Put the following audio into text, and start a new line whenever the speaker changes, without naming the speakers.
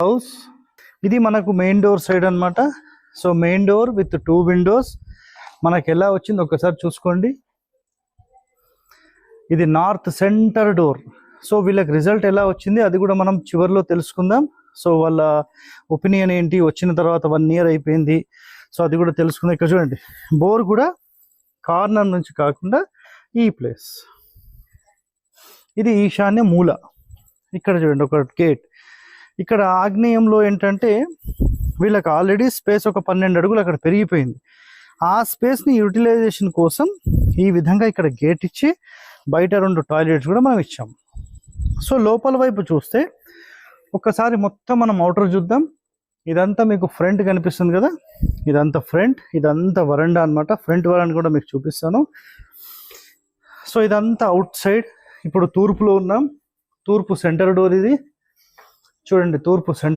House. ఇది మనకు main door side అన్నమాట. So main door with 2 Windows మనకి ఎలా వచ్చింది ఒకసారి చూసుకోండి. ఇది నార్త్ సెంటర్ డోర్. సో వీళ్ళకి రిజల్ట్ ఎలా వచ్చింది అది కూడా మనం చివరిలో తెలుసుకుందాం. సో వాళ్ళ ఒపీనియన్ ఏంటి, వచ్చిన తర్వాత 1 ఇయర్ అయిపోయింది, సో అది కూడా తెలుసుకుందాం. ఇక్కడ చూడండి, బోర్ కూడా కార్నర్ నుంచి కాకుండా ఈ ప్లేస్, ఇది ఈశాన్య మూల. ఇక్కడ చూడండి ఒక గేట్. ఇక్కడ ఆగ్నేయంలో ఏంటంటే వీళ్ళకి ఆల్రెడీ స్పేస్ ఒక 12 అడుగులు అక్కడ పెరిగిపోయింది. ఆ స్పేస్ని యూటిలైజేషన్ కోసం ఈ విధంగా ఇక్కడ గేట్ ఇచ్చి బయట 2 టాయిలెట్స్ కూడా మనం ఇచ్చాం. సో లోపల వైపు చూస్తే ఒక్కసారి మొత్తం మనం అవుటర్ చూద్దాం. ఇదంతా మీకు ఫ్రంట్ కనిపిస్తుంది కదా, ఇదంతా ఫ్రంట్, ఇదంతా వరండా అనమాట. ఫ్రంట్ వరండా కూడా మీకు చూపిస్తాను. సో ఇదంతా అవుట్ సైడ్. ఇప్పుడు తూర్పులో ఉన్నాం. తూర్పు సెంటర్ డోర్ ఇది చూడండి, తూర్పు సెంటర్